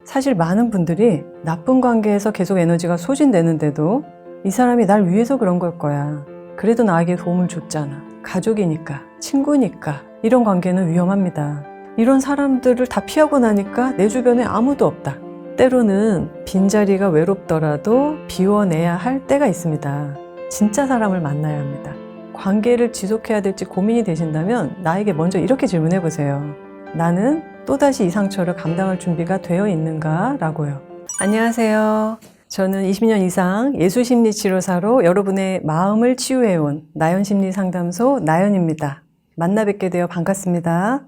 사실 많은 분들이 나쁜 관계에서 계속 에너지가 소진되는데도 이 사람이 날 위해서 그런 걸 거야. 그래도 나에게 도움을 줬잖아. 가족이니까, 친구니까. 이런 관계는 위험합니다. 이런 사람들을 다 피하고 나니까 내 주변에 아무도 없다. 때로는 빈자리가 외롭더라도 비워내야 할 때가 있습니다. 진짜 사람을 만나야 합니다. 관계를 지속해야 될지 고민이 되신다면 나에게 먼저 이렇게 질문해 보세요. 나는 또다시 이 상처를 감당할 준비가 되어 있는가? 라고요. 안녕하세요. 저는 20년 이상 예술심리치료사로 여러분의 마음을 치유해온 나연심리상담소 나연입니다. 만나 뵙게 되어 반갑습니다.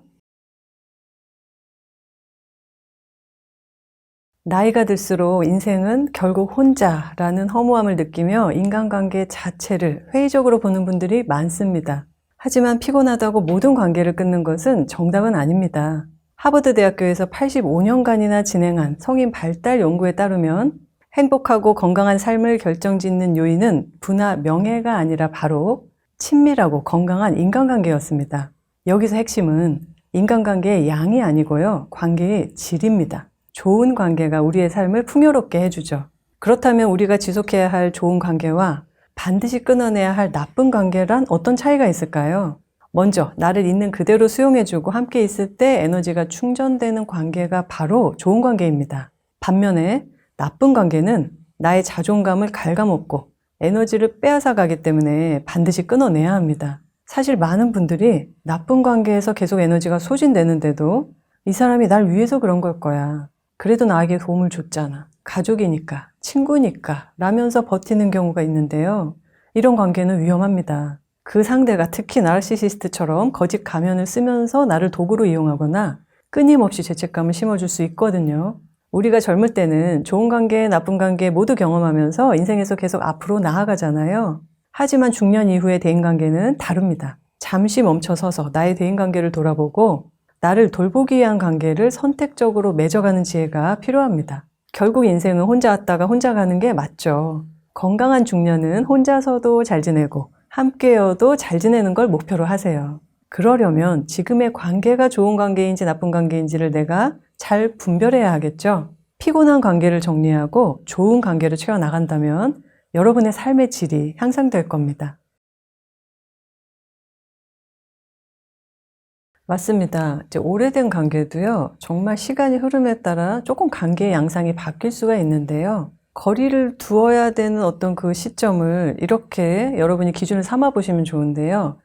나이가 들수록 인생은 결국 혼자라는 허무함을 느끼며 인간관계 자체를 회의적으로 보는 분들이 많습니다. 하지만 피곤하다고 모든 관계를 끊는 것은 정답은 아닙니다. 하버드 대학교에서 85년간이나 진행한 성인 발달 연구에 따르면 행복하고 건강한 삶을 결정짓는 요인은 부나 명예가 아니라 바로 친밀하고 건강한 인간관계였습니다. 여기서 핵심은 인간관계의 양이 아니고요, 관계의 질입니다. 좋은 관계가 우리의 삶을 풍요롭게 해주죠. 그렇다면 우리가 지속해야 할 좋은 관계와 반드시 끊어내야 할 나쁜 관계란 어떤 차이가 있을까요? 먼저 나를 있는 그대로 수용해주고 함께 있을 때 에너지가 충전되는 관계가 바로 좋은 관계입니다. 반면에 나쁜 관계는 나의 자존감을 갉아먹고 에너지를 빼앗아 가기 때문에 반드시 끊어내야 합니다. 사실 많은 분들이 나쁜 관계에서 계속 에너지가 소진되는데도 이 사람이 날 위해서 그런 걸 거야. 그래도 나에게 도움을 줬잖아. 가족이니까, 친구니까 라면서 버티는 경우가 있는데요. 이런 관계는 위험합니다. 그 상대가 특히 나르시시스트처럼 거짓 가면을 쓰면서 나를 도구로 이용하거나 끊임없이 죄책감을 심어줄 수 있거든요. 우리가 젊을 때는 좋은 관계, 나쁜 관계 모두 경험하면서 인생에서 계속 앞으로 나아가잖아요. 하지만 중년 이후의 대인관계는 다릅니다. 잠시 멈춰서서 나의 대인관계를 돌아보고 나를 돌보기 위한 관계를 선택적으로 맺어가는 지혜가 필요합니다. 결국 인생은 혼자 왔다가 혼자 가는 게 맞죠. 건강한 중년은 혼자서도 잘 지내고 함께여도 잘 지내는 걸 목표로 하세요. 그러려면 지금의 관계가 좋은 관계인지 나쁜 관계인지를 내가 잘 분별해야 하겠죠. 피곤한 관계를 정리하고 좋은 관계를 채워나간다면 여러분의 삶의 질이 향상될 겁니다. 맞습니다. 이제 오래된 관계도요, 정말 시간이 흐름에 따라 조금 관계의 양상이 바뀔 수가 있는데요. 거리를 두어야 되는 어떤 그 시점을 이렇게 여러분이 기준을 삼아 보시면 좋은데요.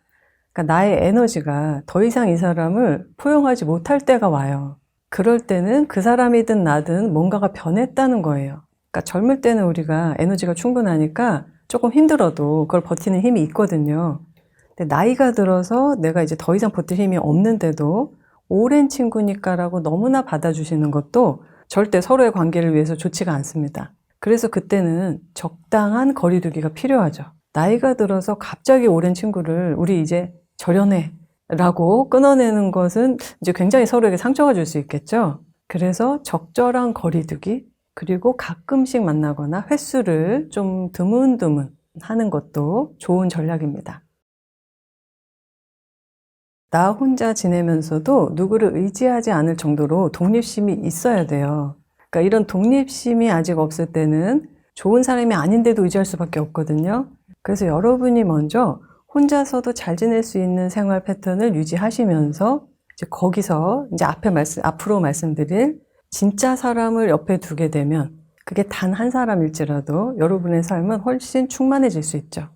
그러니까 나의 에너지가 더 이상 이 사람을 포용하지 못할 때가 와요. 그럴 때는 그 사람이든 나든 뭔가가 변했다는 거예요. 그러니까 젊을 때는 우리가 에너지가 충분하니까 조금 힘들어도 그걸 버티는 힘이 있거든요. 근데 나이가 들어서 내가 이제 더 이상 버틸 힘이 없는데도 오랜 친구니까라고 너무나 받아주시는 것도 절대 서로의 관계를 위해서 좋지가 않습니다. 그래서 그때는 적당한 거리두기가 필요하죠. 나이가 들어서 갑자기 오랜 친구를 우리 이제 절연해 라고 끊어내는 것은 이제 굉장히 서로에게 상처가 줄 수 있겠죠. 그래서 적절한 거리두기, 그리고 가끔씩 만나거나 횟수를 좀 드문드문 하는 것도 좋은 전략입니다. 나 혼자 지내면서도 누구를 의지하지 않을 정도로 독립심이 있어야 돼요. 그러니까 이런 독립심이 아직 없을 때는 좋은 사람이 아닌데도 의지할 수밖에 없거든요. 그래서 여러분이 먼저 혼자서도 잘 지낼 수 있는 생활 패턴을 유지하시면서 이제 거기서 이제 앞으로 말씀드릴 진짜 사람을 옆에 두게 되면 그게 단 한 사람일지라도 여러분의 삶은 훨씬 충만해질 수 있죠.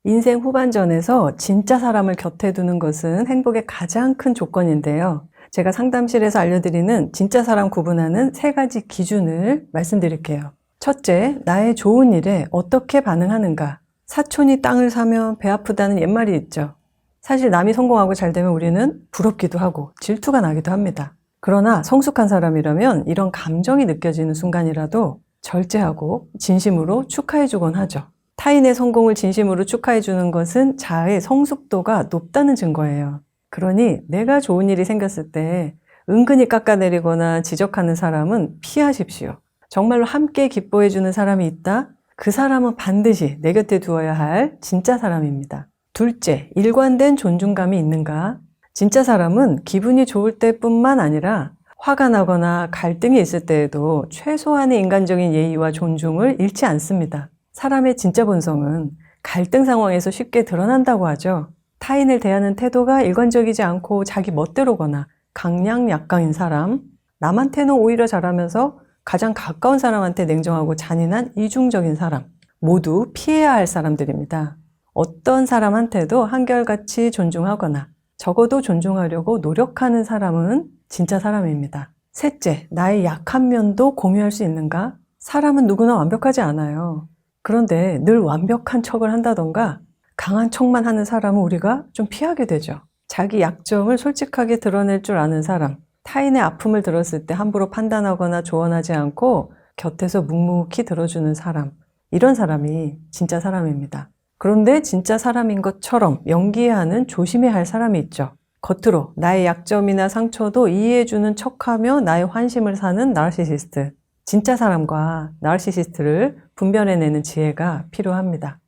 인생 후반전에서 진짜 사람을 곁에 두는 것은 행복의 가장 큰 조건인데요. 제가 상담실에서 알려드리는 진짜 사람 구분하는 3가지 기준을 말씀드릴게요. 첫째, 나의 좋은 일에 어떻게 반응하는가. 사촌이 땅을 사면 배 아프다는 옛말이 있죠. 사실 남이 성공하고 잘 되면 우리는 부럽기도 하고 질투가 나기도 합니다. 그러나 성숙한 사람이라면 이런 감정이 느껴지는 순간이라도 절제하고 진심으로 축하해주곤 하죠. 타인의 성공을 진심으로 축하해주는 것은 자아의 성숙도가 높다는 증거예요. 그러니 내가 좋은 일이 생겼을 때 은근히 깎아내리거나 지적하는 사람은 피하십시오. 정말로 함께 기뻐해주는 사람이 있다? 그 사람은 반드시 내 곁에 두어야 할 진짜 사람입니다. 둘째, 일관된 존중감이 있는가? 진짜 사람은 기분이 좋을 때뿐만 아니라 화가 나거나 갈등이 있을 때에도 최소한의 인간적인 예의와 존중을 잃지 않습니다. 사람의 진짜 본성은 갈등 상황에서 쉽게 드러난다고 하죠. 타인을 대하는 태도가 일관적이지 않고 자기 멋대로거나 강약약강인 사람, 남한테는 오히려 잘하면서 가장 가까운 사람한테 냉정하고 잔인한 이중적인 사람, 모두 피해야 할 사람들입니다. 어떤 사람한테도 한결같이 존중하거나 적어도 존중하려고 노력하는 사람은 진짜 사람입니다. 셋째, 나의 약한 면도 공유할 수 있는가? 사람은 누구나 완벽하지 않아요. 그런데 늘 완벽한 척을 한다던가 강한 척만 하는 사람은 우리가 좀 피하게 되죠. 자기 약점을 솔직하게 드러낼 줄 아는 사람, 타인의 아픔을 들었을 때 함부로 판단하거나 조언하지 않고 곁에서 묵묵히 들어주는 사람, 이런 사람이 진짜 사람입니다. 그런데 진짜 사람인 것처럼 연기하는 조심해야 할 사람이 있죠. 겉으로 나의 약점이나 상처도 이해해주는 척하며 나의 환심을 사는 나르시시스트. 진짜 사람과 나르시시스트를 분별해내는 지혜가 필요합니다.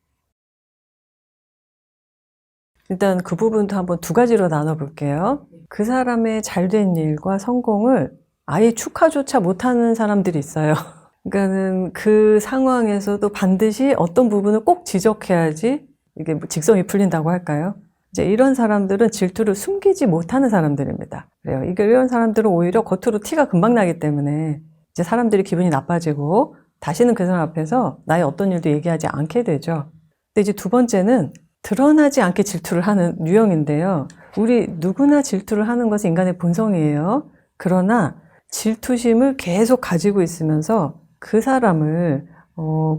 일단 그 부분도 한번 두 가지로 나눠볼게요. 그 사람의 잘된 일과 성공을 아예 축하조차 못하는 사람들이 있어요. 그러니까는 그 상황에서도 반드시 어떤 부분을 꼭 지적해야지 이게 뭐 직성이 풀린다고 할까요? 이제 이런 사람들은 질투를 숨기지 못하는 사람들입니다. 그래요. 이런 사람들은 오히려 겉으로 티가 금방 나기 때문에 이제 사람들이 기분이 나빠지고 다시는 그 사람 앞에서 나의 어떤 일도 얘기하지 않게 되죠. 근데 이제 두 번째는 드러나지 않게 질투를 하는 유형인데요. 우리 누구나 질투를 하는 것은 인간의 본성이에요. 그러나 질투심을 계속 가지고 있으면서 그 사람을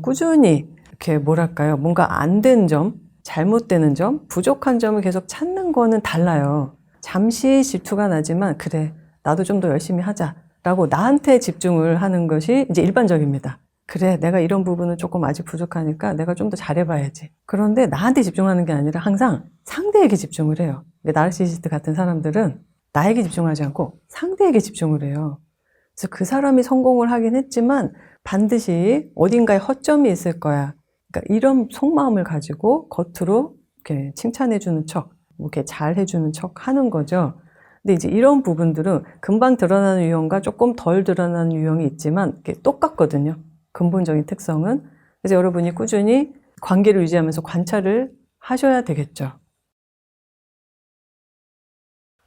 꾸준히 이렇게 뭐랄까요? 뭔가 안 된 점, 잘못되는 점, 부족한 점을 계속 찾는 거는 달라요. 잠시 질투가 나지만 그래, 나도 좀 더 열심히 하자라고 나한테 집중을 하는 것이 이제 일반적입니다. 그래, 내가 이런 부분은 조금 아직 부족하니까 내가 좀 더 잘해봐야지. 그런데 나한테 집중하는 게 아니라 항상 상대에게 집중을 해요. 나르시시스트 같은 사람들은 나에게 집중하지 않고 상대에게 집중을 해요. 그래서 그 사람이 성공을 하긴 했지만 반드시 어딘가에 허점이 있을 거야. 그러니까 이런 속마음을 가지고 겉으로 이렇게 칭찬해주는 척, 이렇게 잘해주는 척 하는 거죠. 근데 이제 이런 부분들은 금방 드러나는 유형과 조금 덜 드러나는 유형이 있지만 똑같거든요. 근본적인 특성은. 그래서 여러분이 꾸준히 관계를 유지하면서 관찰을 하셔야 되겠죠.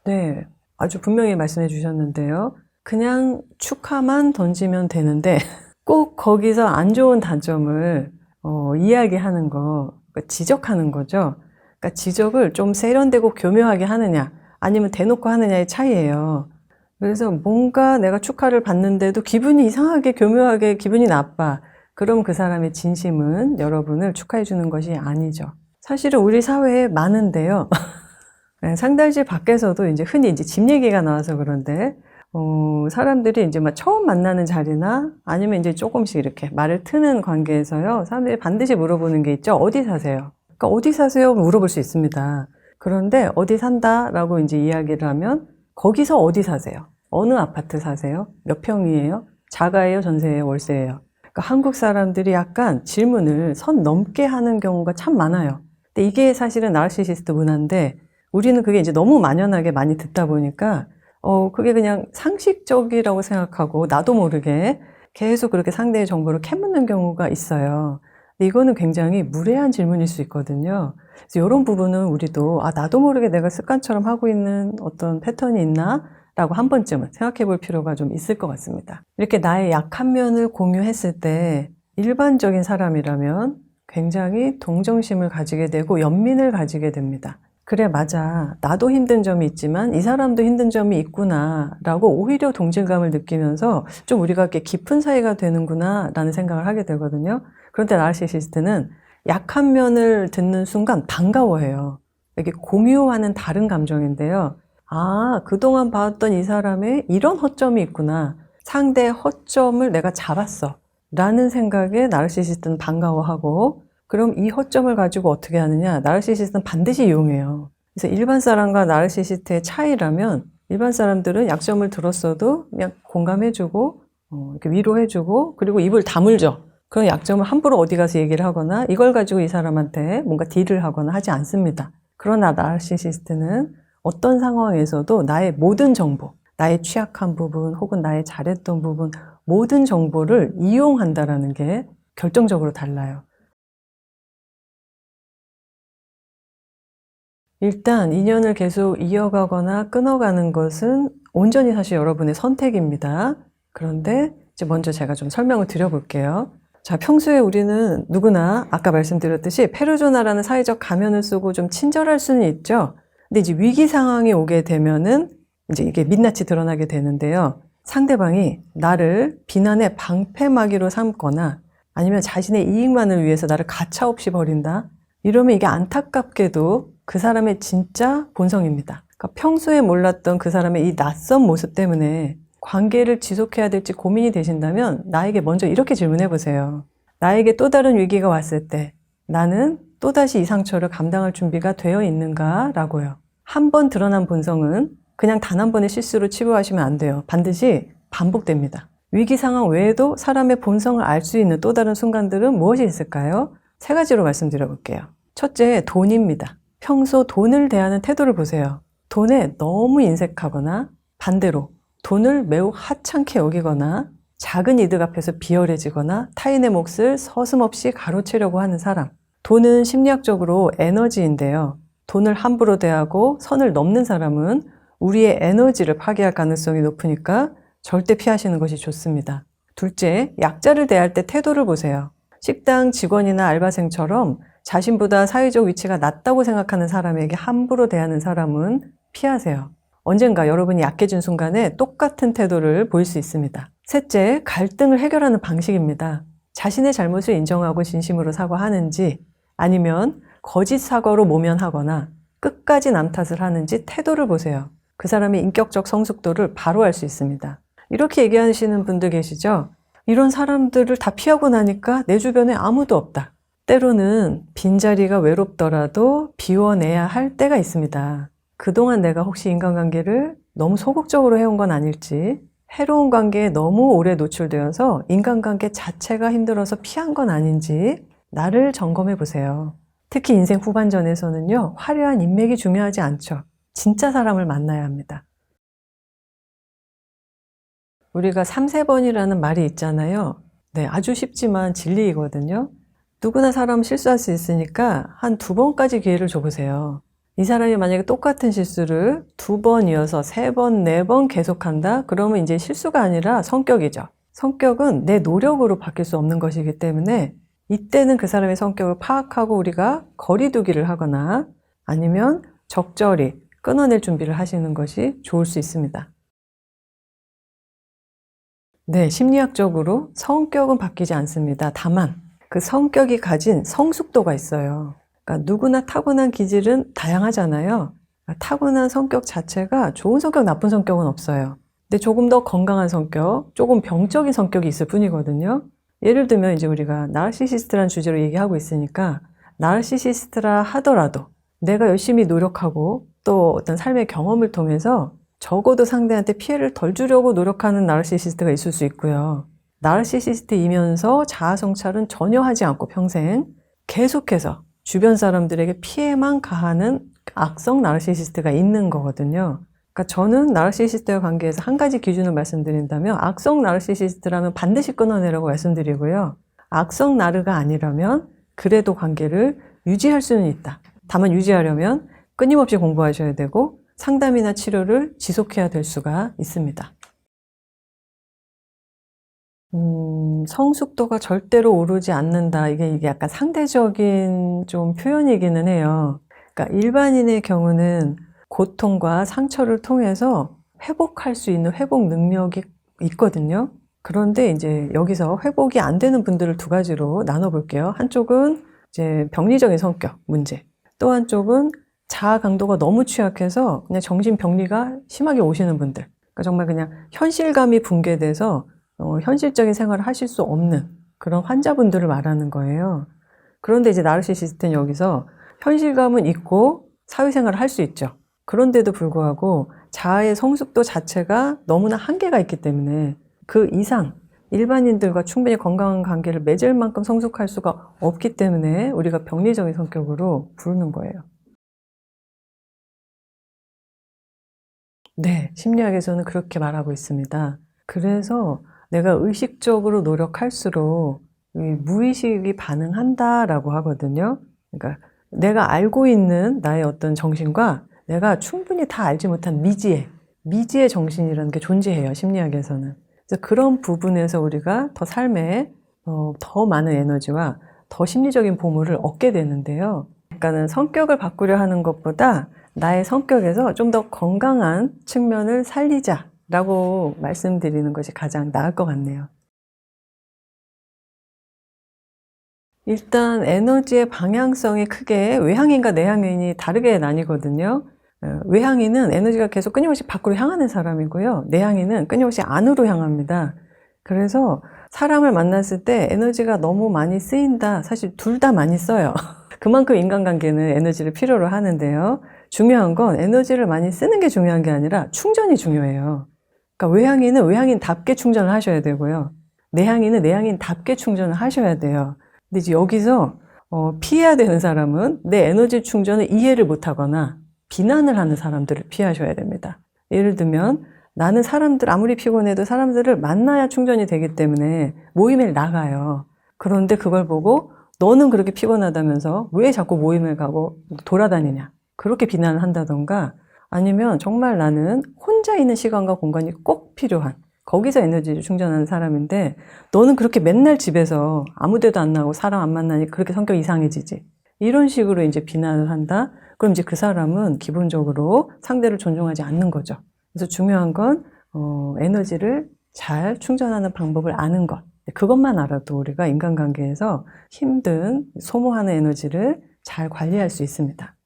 네, 아주 분명히 말씀해 주셨는데요. 그냥 축하만 던지면 되는데 꼭 거기서 안 좋은 단점을 이야기하는 거, 그러니까 지적하는 거죠. 그러니까 지적을 좀 세련되고 교묘하게 하느냐 아니면 대놓고 하느냐의 차이예요. 그래서 뭔가 내가 축하를 받는데도 기분이 이상하게 교묘하게 기분이 나빠. 그럼 그 사람의 진심은 여러분을 축하해 주는 것이 아니죠. 사실은 우리 사회에 많은데요. 상달실 밖에서도 이제 흔히 이제 집 얘기가 나와서 그런데 사람들이 이제 막 처음 만나는 자리나 아니면 이제 조금씩 이렇게 말을 트는 관계에서요. 사람들이 반드시 물어보는 게 있죠. 어디 사세요? 그러니까 어디 사세요? 물어볼 수 있습니다. 그런데 어디 산다라고 이제 이야기를 하면 거기서 어디 사세요? 어느 아파트 사세요? 몇 평이에요? 자가예요? 전세예요? 월세예요? 그러니까 한국 사람들이 약간 질문을 선 넘게 하는 경우가 참 많아요. 근데 이게 사실은 나르시시스트 문화인데 우리는 그게 이제 너무 만연하게 많이 듣다 보니까 그게 그냥 상식적이라고 생각하고 나도 모르게 계속 그렇게 상대의 정보를 캐묻는 경우가 있어요. 근데 이거는 굉장히 무례한 질문일 수 있거든요. 그래서 이런 부분은 우리도 나도 모르게 내가 습관처럼 하고 있는 어떤 패턴이 있나? 라고 한 번쯤은 생각해 볼 필요가 좀 있을 것 같습니다. 이렇게 나의 약한 면을 공유했을 때 일반적인 사람이라면 굉장히 동정심을 가지게 되고 연민을 가지게 됩니다. 그래, 맞아. 나도 힘든 점이 있지만 이 사람도 힘든 점이 있구나 라고 오히려 동질감을 느끼면서 좀 우리가 이렇게 깊은 사이가 되는구나 라는 생각을 하게 되거든요. 그런데 나르시시스트는 약한 면을 듣는 순간 반가워해요. 이게 공유하는 다른 감정인데요. 그동안 봐왔던 이 사람의 이런 허점이 있구나. 상대의 허점을 내가 잡았어. 라는 생각에 나르시시스트는 반가워하고 그럼 이 허점을 가지고 어떻게 하느냐? 나르시시스트는 반드시 이용해요. 그래서 일반 사람과 나르시시스트의 차이라면 일반 사람들은 약점을 들었어도 그냥 공감해주고 이렇게 위로해주고 그리고 입을 다물죠. 그런 약점을 함부로 어디 가서 얘기를 하거나 이걸 가지고 이 사람한테 뭔가 딜을 하거나 하지 않습니다. 그러나 나르시시스트는 어떤 상황에서도 나의 모든 정보, 나의 취약한 부분 혹은 나의 잘했던 부분, 모든 정보를 이용한다라는 게 결정적으로 달라요. 일단 인연을 계속 이어가거나 끊어가는 것은 온전히 사실 여러분의 선택입니다. 그런데 이제 먼저 제가 좀 설명을 드려볼게요. 자, 평소에 우리는 누구나 아까 말씀드렸듯이 페르소나라는 사회적 가면을 쓰고 좀 친절할 수는 있죠. 근데 이제 위기 상황이 오게 되면은 이제 이게 민낯이 드러나게 되는데요. 상대방이 나를 비난의 방패막이로 삼거나 아니면 자신의 이익만을 위해서 나를 가차없이 버린다. 이러면 이게 안타깝게도 그 사람의 진짜 본성입니다. 그러니까 평소에 몰랐던 그 사람의 이 낯선 모습 때문에 관계를 지속해야 될지 고민이 되신다면 나에게 먼저 이렇게 질문해 보세요. 나에게 또 다른 위기가 왔을 때 나는 또다시 이 상처를 감당할 준비가 되어 있는가? 라고요. 한 번 드러난 본성은 그냥 단 한 번의 실수로 치부하시면 안 돼요. 반드시 반복됩니다. 위기 상황 외에도 사람의 본성을 알 수 있는 또 다른 순간들은 무엇이 있을까요? 세 가지로 말씀드려 볼게요. 첫째, 돈입니다. 평소 돈을 대하는 태도를 보세요. 돈에 너무 인색하거나 반대로 돈을 매우 하찮게 여기거나 작은 이득 앞에서 비열해지거나 타인의 몫을 서슴없이 가로채려고 하는 사람. 돈은 심리학적으로 에너지인데요. 돈을 함부로 대하고 선을 넘는 사람은 우리의 에너지를 파괴할 가능성이 높으니까 절대 피하시는 것이 좋습니다. 둘째, 약자를 대할 때 태도를 보세요. 식당 직원이나 알바생처럼 자신보다 사회적 위치가 낮다고 생각하는 사람에게 함부로 대하는 사람은 피하세요. 언젠가 여러분이 약해진 순간에 똑같은 태도를 보일 수 있습니다. 셋째, 갈등을 해결하는 방식입니다. 자신의 잘못을 인정하고 진심으로 사과하는지 아니면 거짓 사과로 모면하거나 끝까지 남 탓을 하는지 태도를 보세요. 그 사람의 인격적 성숙도를 바로 알 수 있습니다. 이렇게 얘기하시는 분들 계시죠? 이런 사람들을 다 피하고 나니까 내 주변에 아무도 없다. 때로는 빈자리가 외롭더라도 비워내야 할 때가 있습니다. 그동안 내가 혹시 인간관계를 너무 소극적으로 해온 건 아닐지, 해로운 관계에 너무 오래 노출되어서 인간관계 자체가 힘들어서 피한 건 아닌지 나를 점검해 보세요. 특히 인생 후반전에서는요, 화려한 인맥이 중요하지 않죠. 진짜 사람을 만나야 합니다. 우리가 3, 3번이라는 말이 있잖아요. 네, 아주 쉽지만 진리이거든요. 누구나 사람 실수할 수 있으니까 한 2번까지 기회를 줘보세요. 이 사람이 만약에 똑같은 실수를 2번 이어서 3번, 4번 계속한다? 그러면 이제 실수가 아니라 성격이죠. 성격은 내 노력으로 바뀔 수 없는 것이기 때문에 이때는 그 사람의 성격을 파악하고 우리가 거리 두기를 하거나 아니면 적절히 끊어낼 준비를 하시는 것이 좋을 수 있습니다. 네, 심리학적으로 성격은 바뀌지 않습니다. 다만 그 성격이 가진 성숙도가 있어요. 그러니까 누구나 타고난 기질은 다양하잖아요. 그러니까 타고난 성격 자체가 좋은 성격, 나쁜 성격은 없어요. 근데 조금 더 건강한 성격, 조금 병적인 성격이 있을 뿐이거든요. 예를 들면 이제 우리가 나르시시스트라는 주제로 얘기하고 있으니까 나르시시스트라 하더라도 내가 열심히 노력하고 또 어떤 삶의 경험을 통해서 적어도 상대한테 피해를 덜 주려고 노력하는 나르시시스트가 있을 수 있고요. 나르시시스트이면서 자아성찰은 전혀 하지 않고 평생 계속해서 주변 사람들에게 피해만 가하는 악성 나르시시스트가 있는 거거든요. 그러니까 저는 나르시시스트와 관계에서 한 가지 기준을 말씀드린다면 악성 나르시시스트라면 반드시 끊어내라고 말씀드리고요. 악성 나르가 아니라면 그래도 관계를 유지할 수는 있다. 다만 유지하려면 끊임없이 공부하셔야 되고 상담이나 치료를 지속해야 될 수가 있습니다. 성숙도가 절대로 오르지 않는다. 이게 약간 상대적인 좀 표현이기는 해요. 그러니까 일반인의 경우는 고통과 상처를 통해서 회복할 수 있는 회복 능력이 있거든요. 그런데 이제 여기서 회복이 안 되는 분들을 2가지로 나눠볼게요. 한쪽은 이제 병리적인 성격 문제, 또 한쪽은 자아 강도가 너무 취약해서 그냥 정신병리가 심하게 오시는 분들. 그러니까 정말 그냥 현실감이 붕괴돼서 현실적인 생활을 하실 수 없는 그런 환자분들을 말하는 거예요. 그런데 이제 나르시시스트는 여기서 현실감은 있고 사회생활을 할 수 있죠. 그런데도 불구하고 자아의 성숙도 자체가 너무나 한계가 있기 때문에 그 이상 일반인들과 충분히 건강한 관계를 맺을 만큼 성숙할 수가 없기 때문에 우리가 병리적인 성격으로 부르는 거예요. 네, 심리학에서는 그렇게 말하고 있습니다. 그래서 내가 의식적으로 노력할수록 이 무의식이 반응한다라고 하거든요. 그러니까 내가 알고 있는 나의 어떤 정신과 내가 충분히 다 알지 못한 미지의 정신이라는 게 존재해요, 심리학에서는. 그래서 그런 부분에서 우리가 더 삶에 더 많은 에너지와 더 심리적인 보물을 얻게 되는데요. 그러니까는 성격을 바꾸려 하는 것보다 나의 성격에서 좀 더 건강한 측면을 살리자라고 말씀드리는 것이 가장 나을 것 같네요. 일단 에너지의 방향성이 크게 외향인과 내향인이 다르게 나뉘거든요. 외향인은 에너지가 계속 끊임없이 밖으로 향하는 사람이고요. 내향인은 끊임없이 안으로 향합니다. 그래서 사람을 만났을 때 에너지가 너무 많이 쓰인다. 사실 둘 다 많이 써요. 그만큼 인간관계는 에너지를 필요로 하는데요. 중요한 건 에너지를 많이 쓰는 게 중요한 게 아니라 충전이 중요해요. 그러니까 외향인은 외향인답게 충전을 하셔야 되고요. 내향인은 내향인답게 충전을 하셔야 돼요. 근데 이제 여기서 피해야 되는 사람은 내 에너지 충전을 이해를 못하거나 비난을 하는 사람들을 피하셔야 됩니다. 예를 들면 나는 사람들 아무리 피곤해도 사람들을 만나야 충전이 되기 때문에 모임에 나가요. 그런데 그걸 보고 너는 그렇게 피곤하다면서 왜 자꾸 모임을 가고 돌아다니냐, 그렇게 비난을 한다던가, 아니면 정말 나는 혼자 있는 시간과 공간이 꼭 필요한, 거기서 에너지를 충전하는 사람인데 너는 그렇게 맨날 집에서 아무 데도 안 나가고 사람 안 만나니 그렇게 성격 이상해지지, 이런 식으로 이제 비난을 한다. 그럼 이제 그 사람은 기본적으로 상대를 존중하지 않는 거죠. 그래서 중요한 건 에너지를 잘 충전하는 방법을 아는 것. 그것만 알아도 우리가 인간관계에서 힘든 소모하는 에너지를 잘 관리할 수 있습니다.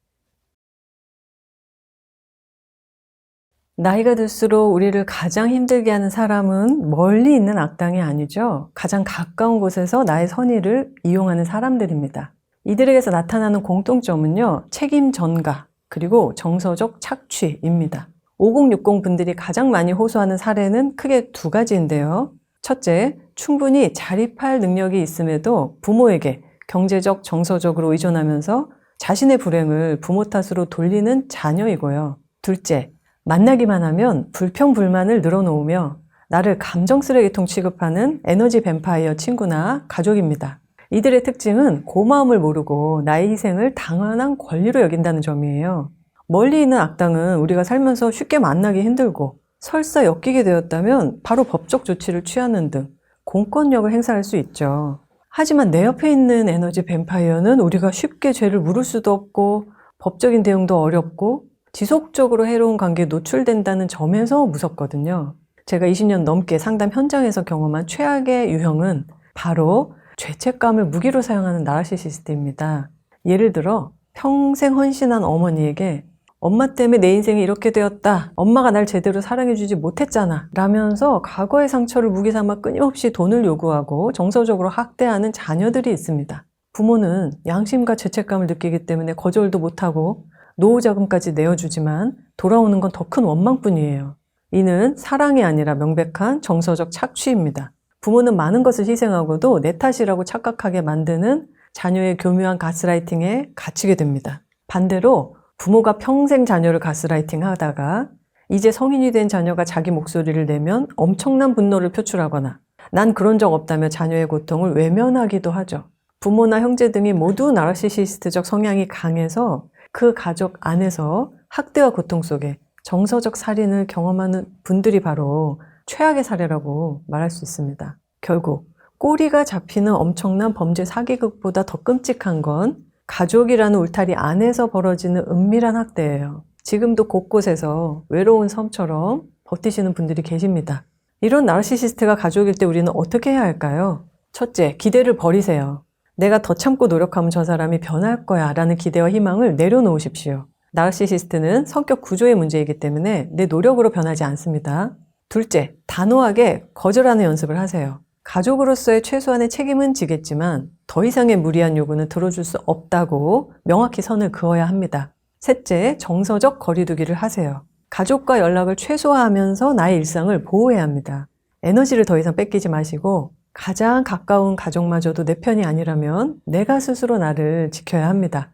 나이가 들수록 우리를 가장 힘들게 하는 사람은 멀리 있는 악당이 아니죠. 가장 가까운 곳에서 나의 선의를 이용하는 사람들입니다. 이들에게서 나타나는 공통점은요, 책임 전가, 그리고 정서적 착취입니다. 5060 분들이 가장 많이 호소하는 사례는 크게 두 가지인데요. 첫째, 충분히 자립할 능력이 있음에도 부모에게 경제적, 정서적으로 의존하면서 자신의 불행을 부모 탓으로 돌리는 자녀이고요. 둘째, 만나기만 하면 불평불만을 늘어놓으며 나를 감정 쓰레기통 취급하는 에너지 뱀파이어 친구나 가족입니다. 이들의 특징은 고마움을 모르고 나의 희생을 당연한 권리로 여긴다는 점이에요. 멀리 있는 악당은 우리가 살면서 쉽게 만나기 힘들고 설사 엮이게 되었다면 바로 법적 조치를 취하는 등 공권력을 행사할 수 있죠. 하지만 내 옆에 있는 에너지 뱀파이어는 우리가 쉽게 죄를 물을 수도 없고 법적인 대응도 어렵고 지속적으로 해로운 관계에 노출된다는 점에서 무섭거든요. 제가 20년 넘게 상담 현장에서 경험한 최악의 유형은 바로 죄책감을 무기로 사용하는 나르시시스트입니다. 예를 들어 평생 헌신한 어머니에게 엄마 때문에 내 인생이 이렇게 되었다, 엄마가 날 제대로 사랑해주지 못했잖아 라면서 과거의 상처를 무기 삼아 끊임없이 돈을 요구하고 정서적으로 학대하는 자녀들이 있습니다. 부모는 양심과 죄책감을 느끼기 때문에 거절도 못하고 노후자금까지 내어주지만 돌아오는 건 더 큰 원망뿐이에요. 이는 사랑이 아니라 명백한 정서적 착취입니다. 부모는 많은 것을 희생하고도 내 탓이라고 착각하게 만드는 자녀의 교묘한 가스라이팅에 갇히게 됩니다. 반대로 부모가 평생 자녀를 가스라이팅 하다가 이제 성인이 된 자녀가 자기 목소리를 내면 엄청난 분노를 표출하거나 난 그런 적 없다며 자녀의 고통을 외면하기도 하죠. 부모나 형제 등이 모두 나르시시스트적 성향이 강해서 그 가족 안에서 학대와 고통 속에 정서적 살인을 경험하는 분들이 바로 최악의 사례라고 말할 수 있습니다. 결국 꼬리가 잡히는 엄청난 범죄 사기극보다 더 끔찍한 건 가족이라는 울타리 안에서 벌어지는 은밀한 학대예요. 지금도 곳곳에서 외로운 섬처럼 버티시는 분들이 계십니다. 이런 나르시시스트가 가족일 때 우리는 어떻게 해야 할까요? 첫째, 기대를 버리세요. 내가 더 참고 노력하면 저 사람이 변할 거야 라는 기대와 희망을 내려놓으십시오. 나르시시스트는 성격 구조의 문제이기 때문에 내 노력으로 변하지 않습니다. 둘째, 단호하게 거절하는 연습을 하세요. 가족으로서의 최소한의 책임은 지겠지만 더 이상의 무리한 요구는 들어줄 수 없다고 명확히 선을 그어야 합니다. 셋째, 정서적 거리두기를 하세요. 가족과 연락을 최소화하면서 나의 일상을 보호해야 합니다. 에너지를 더 이상 뺏기지 마시고 가장 가까운 가족마저도 내 편이 아니라면 내가 스스로 나를 지켜야 합니다.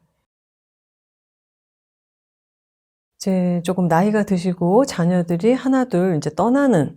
이제 조금 나이가 드시고 자녀들이 하나둘 이제 떠나는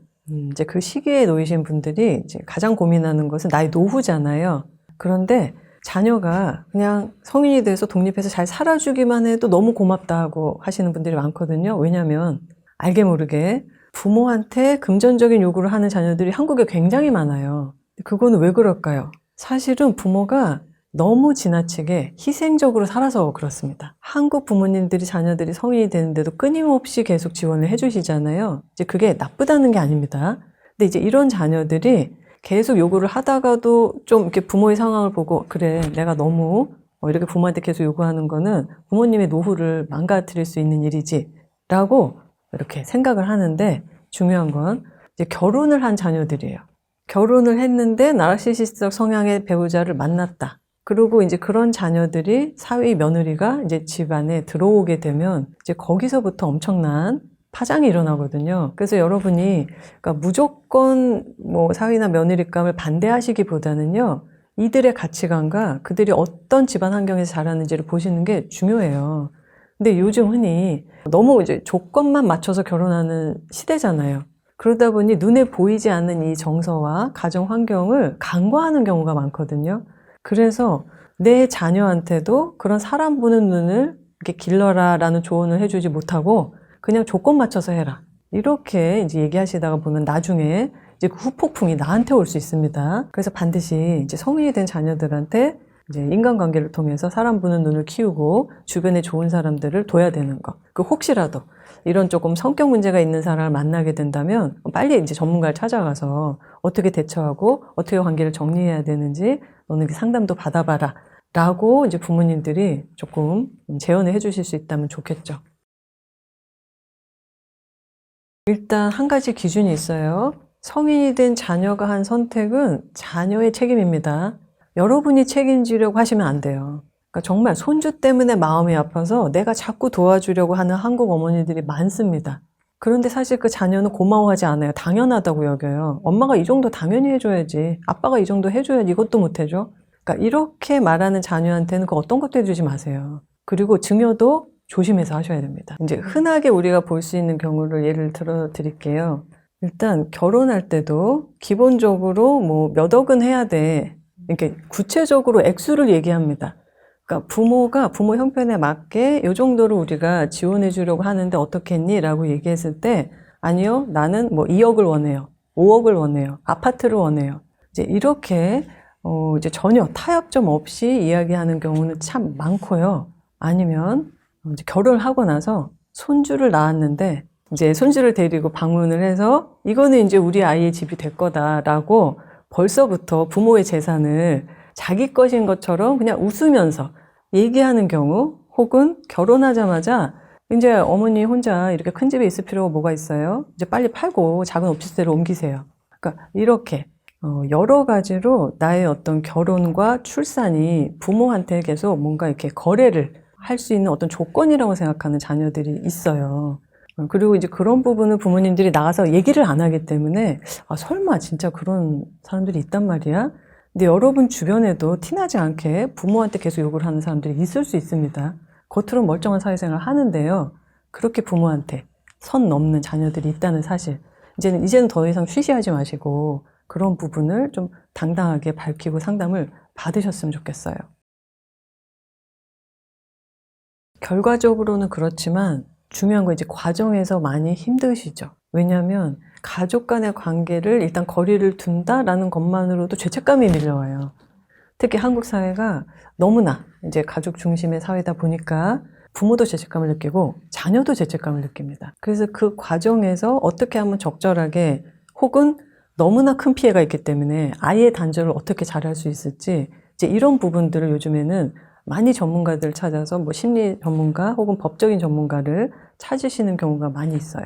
이제 그 시기에 놓이신 분들이 이제 가장 고민하는 것은 나의 노후잖아요. 그런데 자녀가 그냥 성인이 돼서 독립해서 잘 살아주기만 해도 너무 고맙다 하고 하시는 분들이 많거든요. 왜냐하면 알게 모르게 부모한테 금전적인 요구를 하는 자녀들이 한국에 굉장히 많아요. 그거는 왜 그럴까요? 사실은 부모가 너무 지나치게 희생적으로 살아서 그렇습니다. 한국 부모님들이 자녀들이 성인이 되는데도 끊임없이 계속 지원을 해주시잖아요. 이제 그게 나쁘다는 게 아닙니다. 근데 이제 이런 자녀들이 계속 요구를 하다가도 좀 이렇게 부모의 상황을 보고 그래 내가 너무 이렇게 부모한테 계속 요구하는 거는 부모님의 노후를 망가뜨릴 수 있는 일이지 라고 이렇게 생각을 하는데 중요한 건 이제 결혼을 한 자녀들이에요. 결혼을 했는데 나르시시스트적 성향의 배우자를 만났다. 그리고 이제 그런 자녀들이 사위 며느리가 이제 집안에 들어오게 되면 이제 거기서부터 엄청난 파장이 일어나거든요. 그래서 여러분이 그러니까 무조건 뭐 사위나 며느리감을 반대하시기보다는요. 이들의 가치관과 그들이 어떤 집안 환경에서 자라는지를 보시는 게 중요해요. 근데 요즘 흔히 너무 이제 조건만 맞춰서 결혼하는 시대잖아요. 그러다 보니 눈에 보이지 않는 이 정서와 가정 환경을 간과하는 경우가 많거든요. 그래서 내 자녀한테도 그런 사람 보는 눈을 이렇게 길러라 라는 조언을 해주지 못하고 그냥 조건 맞춰서 해라. 이렇게 이제 얘기하시다가 보면 나중에 이제 그 후폭풍이 나한테 올 수 있습니다. 그래서 반드시 이제 성인이 된 자녀들한테 이제 인간관계를 통해서 사람 보는 눈을 키우고 주변에 좋은 사람들을 둬야 되는 거. 그 혹시라도 이런 조금 성격 문제가 있는 사람을 만나게 된다면 빨리 이제 전문가를 찾아가서 어떻게 대처하고 어떻게 관계를 정리해야 되는지 너는 상담도 받아봐라 라고 이제 부모님들이 조금 제언을 해주실 수 있다면 좋겠죠. 일단 한 가지 기준이 있어요. 성인이 된 자녀가 한 선택은 자녀의 책임입니다. 여러분이 책임지려고 하시면 안 돼요. 그러니까 정말 손주 때문에 마음이 아파서 내가 자꾸 도와주려고 하는 한국 어머니들이 많습니다. 그런데 사실 그 자녀는 고마워하지 않아요. 당연하다고 여겨요. 엄마가 이 정도 당연히 해줘야지. 아빠가 이 정도 해줘야지. 이것도 못 해줘. 그러니까 이렇게 말하는 자녀한테는 그 어떤 것도 해주지 마세요. 그리고 증여도 조심해서 하셔야 됩니다. 이제 흔하게 우리가 볼 수 있는 경우를 예를 들어 드릴게요. 일단 결혼할 때도 기본적으로 뭐 몇 억은 해야 돼. 이렇게 구체적으로 액수를 얘기합니다. 그러니까 부모가 부모 형편에 맞게 이 정도로 우리가 지원해 주려고 하는데 어떻겠니? 라고 얘기했을 때 아니요, 나는 뭐 2억을 원해요. 5억을 원해요. 아파트를 원해요. 이제 이렇게 이제 전혀 타협점 없이 이야기하는 경우는 참 많고요. 아니면 이제 결혼을 하고 나서 손주를 낳았는데 이제 손주를 데리고 방문을 해서 이거는 이제 우리 아이의 집이 될 거다라고 벌써부터 부모의 재산을 자기 것인 것처럼 그냥 웃으면서 얘기하는 경우 혹은 결혼하자마자 이제 어머니 혼자 이렇게 큰 집에 있을 필요가 뭐가 있어요? 이제 빨리 팔고 작은 오피스텔로 옮기세요. 그러니까 이렇게 여러 가지로 나의 어떤 결혼과 출산이 부모한테 계속 뭔가 이렇게 거래를 할 수 있는 어떤 조건이라고 생각하는 자녀들이 있어요. 그리고 이제 그런 부분을 부모님들이 나가서 얘기를 안 하기 때문에 아, 설마 진짜 그런 사람들이 있단 말이야? 근데 여러분 주변에도 티나지 않게 부모한테 계속 욕을 하는 사람들이 있을 수 있습니다. 겉으로 멀쩡한 사회생활 하는데요. 그렇게 부모한테 선 넘는 자녀들이 있다는 사실. 이제는 더 이상 쉬쉬하지 마시고 그런 부분을 좀 당당하게 밝히고 상담을 받으셨으면 좋겠어요. 결과적으로는 그렇지만 중요한 건 이제 과정에서 많이 힘드시죠. 왜냐하면 가족 간의 관계를 일단 거리를 둔다라는 것만으로도 죄책감이 밀려와요. 특히 한국 사회가 너무나 이제 가족 중심의 사회다 보니까 부모도 죄책감을 느끼고 자녀도 죄책감을 느낍니다. 그래서 그 과정에서 어떻게 하면 적절하게 혹은 너무나 큰 피해가 있기 때문에 아이의 단절을 어떻게 잘할 수 있을지 이제 이런 부분들을 요즘에는 많이 전문가들 찾아서 뭐 심리 전문가 혹은 법적인 전문가를 찾으시는 경우가 많이 있어요.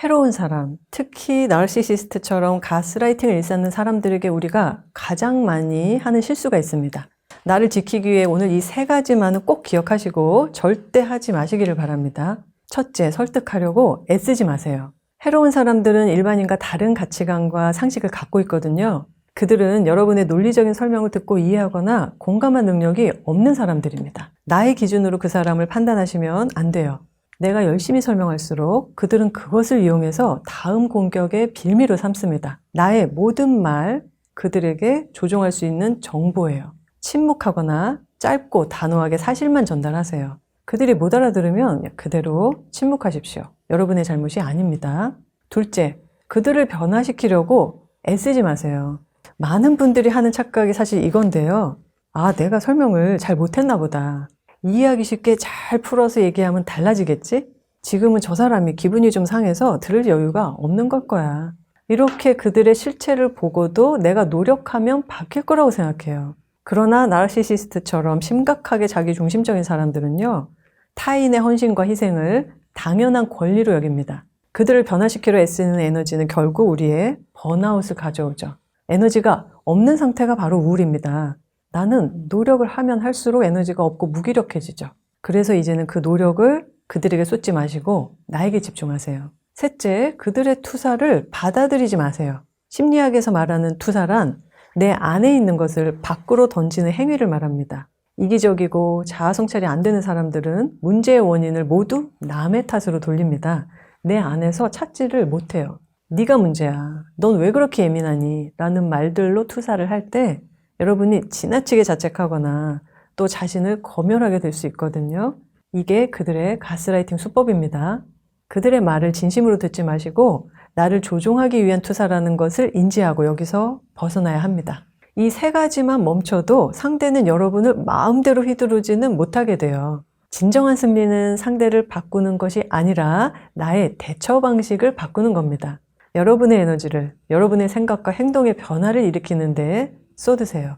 해로운 사람, 특히 나르시시스트처럼 가스라이팅을 일삼는 사람들에게 우리가 가장 많이 하는 실수가 있습니다. 나를 지키기 위해 오늘 이 3가지만은 꼭 기억하시고 절대 하지 마시기를 바랍니다. 첫째, 설득하려고 애쓰지 마세요. 해로운 사람들은 일반인과 다른 가치관과 상식을 갖고 있거든요. 그들은 여러분의 논리적인 설명을 듣고 이해하거나 공감한 능력이 없는 사람들입니다. 나의 기준으로 그 사람을 판단하시면 안 돼요. 내가 열심히 설명할수록 그들은 그것을 이용해서 다음 공격의 빌미로 삼습니다. 나의 모든 말, 그들에게 조종할 수 있는 정보예요. 침묵하거나 짧고 단호하게 사실만 전달하세요. 그들이 못 알아들으면 그대로 침묵하십시오. 여러분의 잘못이 아닙니다. 둘째, 그들을 변화시키려고 애쓰지 마세요. 많은 분들이 하는 착각이 사실 이건데요. 아, 내가 설명을 잘 못했나 보다. 이해하기 쉽게 잘 풀어서 얘기하면 달라지겠지? 지금은 저 사람이 기분이 좀 상해서 들을 여유가 없는 걸 거야. 이렇게 그들의 실체를 보고도 내가 노력하면 바뀔 거라고 생각해요. 그러나 나르시시스트처럼 심각하게 자기중심적인 사람들은요, 타인의 헌신과 희생을 당연한 권리로 여깁니다. 그들을 변화시키려 애쓰는 에너지는 결국 우리의 번아웃을 가져오죠. 에너지가 없는 상태가 바로 우울입니다. 나는 노력을 하면 할수록 에너지가 없고 무기력해지죠. 그래서 이제는 그 노력을 그들에게 쏟지 마시고 나에게 집중하세요. 셋째, 그들의 투사를 받아들이지 마세요. 심리학에서 말하는 투사란 내 안에 있는 것을 밖으로 던지는 행위를 말합니다. 이기적이고 자아 성찰이 안 되는 사람들은 문제의 원인을 모두 남의 탓으로 돌립니다. 내 안에서 찾지를 못해요. 네가 문제야. 넌 왜 그렇게 예민하니? 라는 말들로 투사를 할 때 여러분이 지나치게 자책하거나 또 자신을 검열하게 될 수 있거든요. 이게 그들의 가스라이팅 수법입니다. 그들의 말을 진심으로 듣지 마시고 나를 조종하기 위한 투사라는 것을 인지하고 여기서 벗어나야 합니다. 이 세 가지만 멈춰도 상대는 여러분을 마음대로 휘두르지는 못하게 돼요. 진정한 승리는 상대를 바꾸는 것이 아니라 나의 대처 방식을 바꾸는 겁니다. 여러분의 에너지를, 여러분의 생각과 행동의 변화를 일으키는 데 쏟으세요.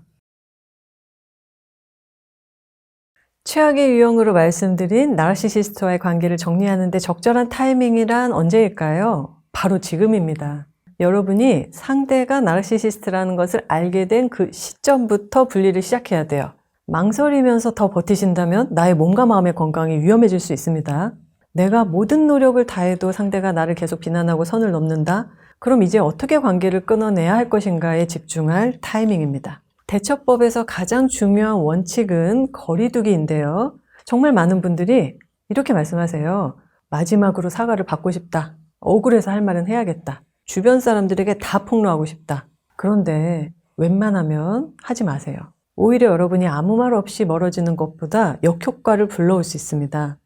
최악의 유형으로 말씀드린 나르시시스트와의 관계를 정리하는 데 적절한 타이밍이란 언제일까요? 바로 지금입니다. 여러분이 상대가 나르시시스트라는 것을 알게 된 그 시점부터 분리를 시작해야 돼요. 망설이면서 더 버티신다면 나의 몸과 마음의 건강이 위험해질 수 있습니다. 내가 모든 노력을 다해도 상대가 나를 계속 비난하고 선을 넘는다? 그럼 이제 어떻게 관계를 끊어내야 할 것인가에 집중할 타이밍입니다. 대처법에서 가장 중요한 원칙은 거리두기인데요. 정말 많은 분들이 이렇게 말씀하세요. 마지막으로 사과를 받고 싶다. 억울해서 할 말은 해야겠다. 주변 사람들에게 다 폭로하고 싶다. 그런데 웬만하면 하지 마세요. 오히려 여러분이 아무 말 없이 멀어지는 것보다 역효과를 불러올 수 있습니다.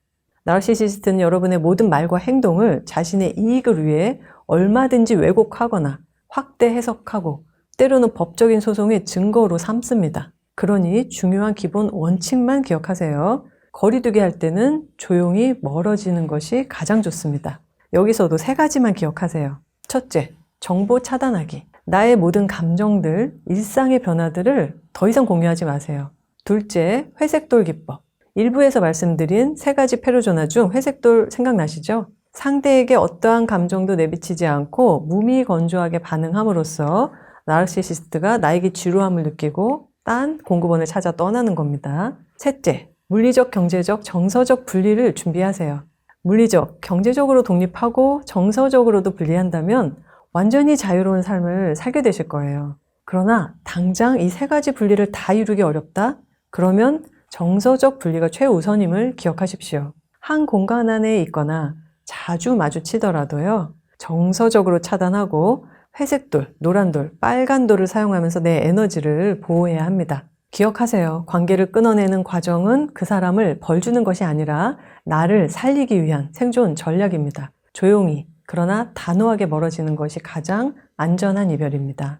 나르시시스트는 여러분의 모든 말과 행동을 자신의 이익을 위해 얼마든지 왜곡하거나 확대 해석하고 때로는 법적인 소송의 증거로 삼습니다. 그러니 중요한 기본 원칙만 기억하세요. 거리두기 할 때는 조용히 멀어지는 것이 가장 좋습니다. 여기서도 세 가지만 기억하세요. 첫째, 정보 차단하기. 나의 모든 감정들, 일상의 변화들을 더 이상 공유하지 마세요. 둘째, 회색돌 기법. 일부에서 말씀드린 세 가지 페르소나 중 회색돌 생각나시죠? 상대에게 어떠한 감정도 내비치지 않고 무미건조하게 반응함으로써 나르시시스트가 나에게 지루함을 느끼고 딴 공급원을 찾아 떠나는 겁니다. 셋째, 물리적, 경제적, 정서적 분리를 준비하세요. 물리적, 경제적으로 독립하고 정서적으로도 분리한다면 완전히 자유로운 삶을 살게 되실 거예요. 그러나 당장 이 세 가지 분리를 다 이루기 어렵다? 그러면 정서적 분리가 최우선임을 기억하십시오. 한 공간 안에 있거나 자주 마주치더라도요. 정서적으로 차단하고 회색돌, 노란돌, 빨간돌을 사용하면서 내 에너지를 보호해야 합니다. 기억하세요. 관계를 끊어내는 과정은 그 사람을 벌주는 것이 아니라 나를 살리기 위한 생존 전략입니다. 조용히, 그러나 단호하게 멀어지는 것이 가장 안전한 이별입니다.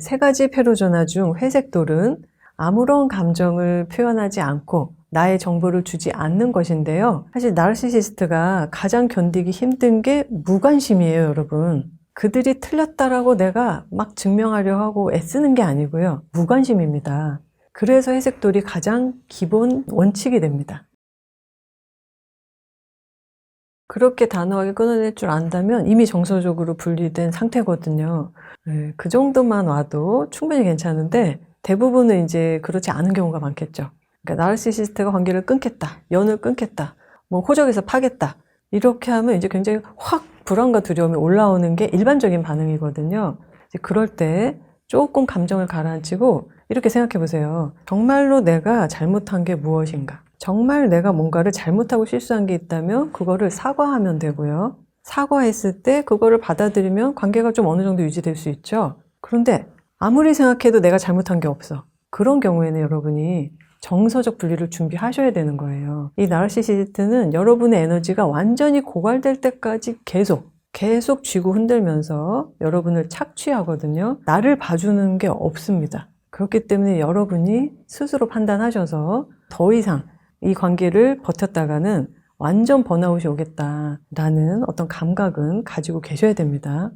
세 가지 페르소나 중 회색돌은 아무런 감정을 표현하지 않고 나의 정보를 주지 않는 것인데요. 사실 나르시시스트가 가장 견디기 힘든 게 무관심이에요, 여러분. 그들이 틀렸다라고 내가 막 증명하려 하고 애쓰는 게 아니고요. 무관심입니다. 그래서 회색돌이 가장 기본 원칙이 됩니다. 그렇게 단호하게 끊어낼 줄 안다면 이미 정서적으로 분리된 상태거든요. 그 정도만 와도 충분히 괜찮은데 대부분은 이제 그렇지 않은 경우가 많겠죠. 그러니까 나르시시스트가 관계를 끊겠다, 연을 끊겠다, 뭐 호적에서 파겠다 이렇게 하면 이제 굉장히 확 불안과 두려움이 올라오는 게 일반적인 반응이거든요. 이제 그럴 때 조금 감정을 가라앉히고 이렇게 생각해 보세요. 정말로 내가 잘못한 게 무엇인가? 정말 내가 뭔가를 잘못하고 실수한 게 있다면 그거를 사과하면 되고요. 사과했을 때 그거를 받아들이면 관계가 좀 어느 정도 유지될 수 있죠. 그런데 아무리 생각해도 내가 잘못한 게 없어. 그런 경우에는 여러분이 정서적 분리를 준비하셔야 되는 거예요. 이 나르시시스트는 여러분의 에너지가 완전히 고갈될 때까지 계속 쥐고 흔들면서 여러분을 착취하거든요. 나를 봐주는 게 없습니다. 그렇기 때문에 여러분이 스스로 판단하셔서 더 이상 이 관계를 버텼다가는 완전 번아웃이 오겠다라는 어떤 감각은 가지고 계셔야 됩니다.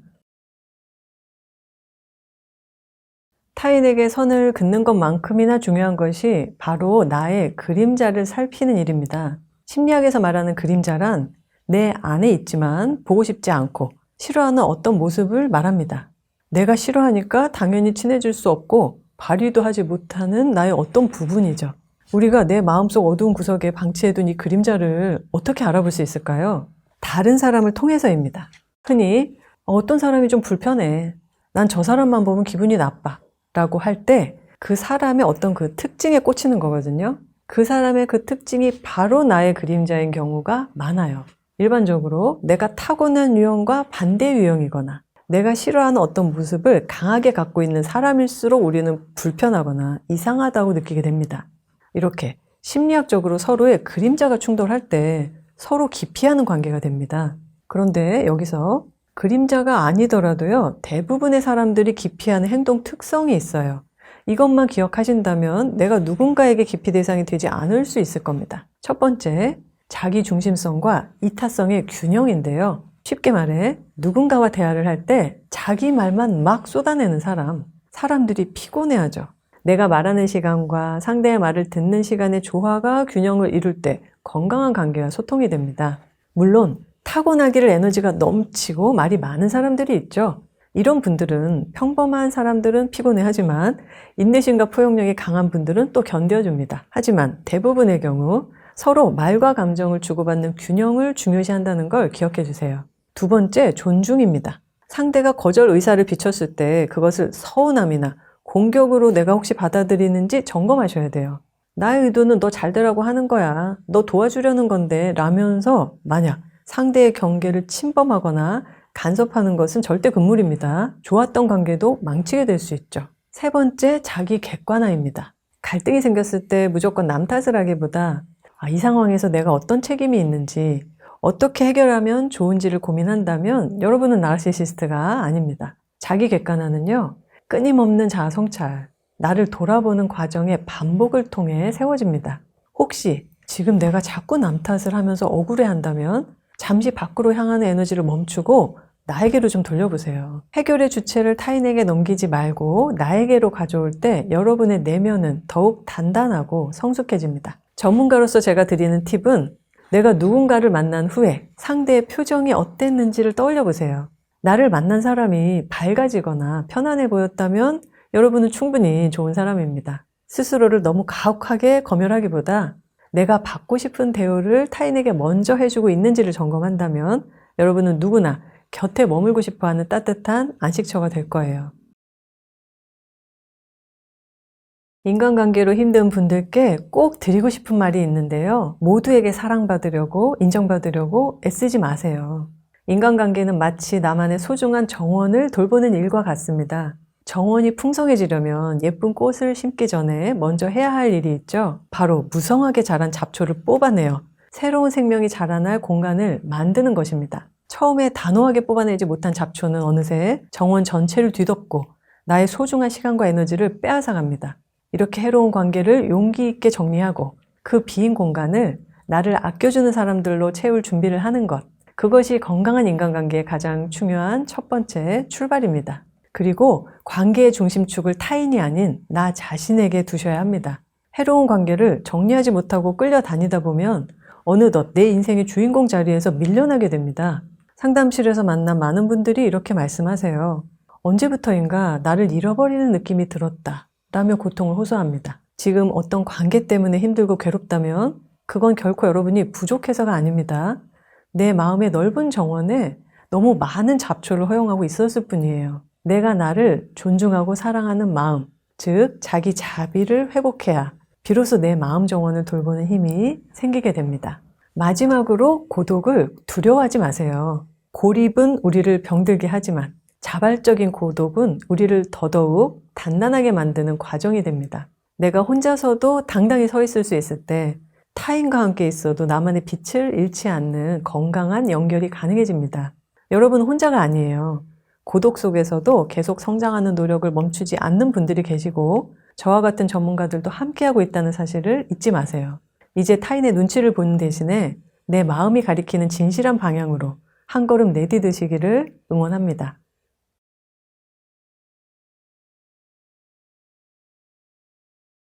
타인에게 선을 긋는 것만큼이나 중요한 것이 바로 나의 그림자를 살피는 일입니다. 심리학에서 말하는 그림자란 내 안에 있지만 보고 싶지 않고 싫어하는 어떤 모습을 말합니다. 내가 싫어하니까 당연히 친해질 수 없고 발휘도 하지 못하는 나의 어떤 부분이죠. 우리가 내 마음속 어두운 구석에 방치해둔 이 그림자를 어떻게 알아볼 수 있을까요? 다른 사람을 통해서입니다. 흔히 어떤 사람이 좀 불편해. 난 저 사람만 보면 기분이 나빠. 라고 할 때 그 사람의 어떤 그 특징에 꽂히는 거거든요. 그 사람의 그 특징이 바로 나의 그림자인 경우가 많아요. 일반적으로 내가 타고난 유형과 반대 유형이거나 내가 싫어하는 어떤 모습을 강하게 갖고 있는 사람일수록 우리는 불편하거나 이상하다고 느끼게 됩니다. 이렇게 심리학적으로 서로의 그림자가 충돌할 때 서로 기피하는 관계가 됩니다. 그런데 여기서 그림자가 아니더라도요, 대부분의 사람들이 기피하는 행동 특성이 있어요. 이것만 기억하신다면 내가 누군가에게 기피 대상이 되지 않을 수 있을 겁니다. 첫 번째, 자기 중심성과 이타성의 균형인데요. 쉽게 말해 누군가와 대화를 할 때 자기 말만 막 쏟아내는 사람들이 피곤해하죠. 내가 말하는 시간과 상대의 말을 듣는 시간의 조화가 균형을 이룰 때 건강한 관계와 소통이 됩니다. 물론 타고나기를 에너지가 넘치고 말이 많은 사람들이 있죠. 이런 분들은 평범한 사람들은 피곤해하지만 인내심과 포용력이 강한 분들은 또 견뎌줍니다. 하지만 대부분의 경우 서로 말과 감정을 주고받는 균형을 중요시한다는 걸 기억해 주세요. 두 번째, 존중입니다. 상대가 거절 의사를 비췄을 때 그것을 서운함이나 공격으로 내가 혹시 받아들이는지 점검하셔야 돼요. 나의 의도는 너 잘 되라고 하는 거야. 너 도와주려는 건데 라면서 만약 상대의 경계를 침범하거나 간섭하는 것은 절대 금물입니다. 좋았던 관계도 망치게 될 수 있죠. 세 번째, 자기 객관화입니다. 갈등이 생겼을 때 무조건 남 탓을 하기보다 이 상황에서 내가 어떤 책임이 있는지, 어떻게 해결하면 좋은지를 고민한다면 여러분은 나르시시스트가 아닙니다. 자기 객관화는요, 끊임없는 자아 성찰, 나를 돌아보는 과정의 반복을 통해 세워집니다. 혹시 지금 내가 자꾸 남 탓을 하면서 억울해한다면 잠시 밖으로 향하는 에너지를 멈추고 나에게로 좀 돌려보세요. 해결의 주체를 타인에게 넘기지 말고 나에게로 가져올 때 여러분의 내면은 더욱 단단하고 성숙해집니다. 전문가로서 제가 드리는 팁은 내가 누군가를 만난 후에 상대의 표정이 어땠는지를 떠올려 보세요. 나를 만난 사람이 밝아지거나 편안해 보였다면 여러분은 충분히 좋은 사람입니다. 스스로를 너무 가혹하게 검열하기보다 내가 받고 싶은 대우를 타인에게 먼저 해주고 있는지를 점검한다면 여러분은 누구나 곁에 머물고 싶어하는 따뜻한 안식처가 될 거예요. 인간관계로 힘든 분들께 꼭 드리고 싶은 말이 있는데요. 모두에게 사랑받으려고, 인정받으려고 애쓰지 마세요. 인간관계는 마치 나만의 소중한 정원을 돌보는 일과 같습니다. 정원이 풍성해지려면 예쁜 꽃을 심기 전에 먼저 해야 할 일이 있죠. 바로 무성하게 자란 잡초를 뽑아내어 새로운 생명이 자라날 공간을 만드는 것입니다. 처음에 단호하게 뽑아내지 못한 잡초는 어느새 정원 전체를 뒤덮고 나의 소중한 시간과 에너지를 빼앗아갑니다. 이렇게 해로운 관계를 용기 있게 정리하고 그 빈 공간을 나를 아껴주는 사람들로 채울 준비를 하는 것, 그것이 건강한 인간관계의 가장 중요한 첫 번째 출발입니다. 그리고 관계의 중심축을 타인이 아닌 나 자신에게 두셔야 합니다. 해로운 관계를 정리하지 못하고 끌려다니다 보면 어느덧 내 인생의 주인공 자리에서 밀려나게 됩니다. 상담실에서 만난 많은 분들이 이렇게 말씀하세요. 언제부터인가 나를 잃어버리는 느낌이 들었다 라며 고통을 호소합니다. 지금 어떤 관계 때문에 힘들고 괴롭다면 그건 결코 여러분이 부족해서가 아닙니다. 내 마음의 넓은 정원에 너무 많은 잡초를 허용하고 있었을 뿐이에요. 내가 나를 존중하고 사랑하는 마음, 즉 자기 자비를 회복해야 비로소 내 마음 정원을 돌보는 힘이 생기게 됩니다. 마지막으로 고독을 두려워하지 마세요. 고립은 우리를 병들게 하지만 자발적인 고독은 우리를 더더욱 단단하게 만드는 과정이 됩니다. 내가 혼자서도 당당히 서 있을 수 있을 때 타인과 함께 있어도 나만의 빛을 잃지 않는 건강한 연결이 가능해집니다. 여러분은 혼자가 아니에요. 고독 속에서도 계속 성장하는 노력을 멈추지 않는 분들이 계시고 저와 같은 전문가들도 함께하고 있다는 사실을 잊지 마세요. 이제 타인의 눈치를 보는 대신에 내 마음이 가리키는 진실한 방향으로 한 걸음 내디드시기를 응원합니다.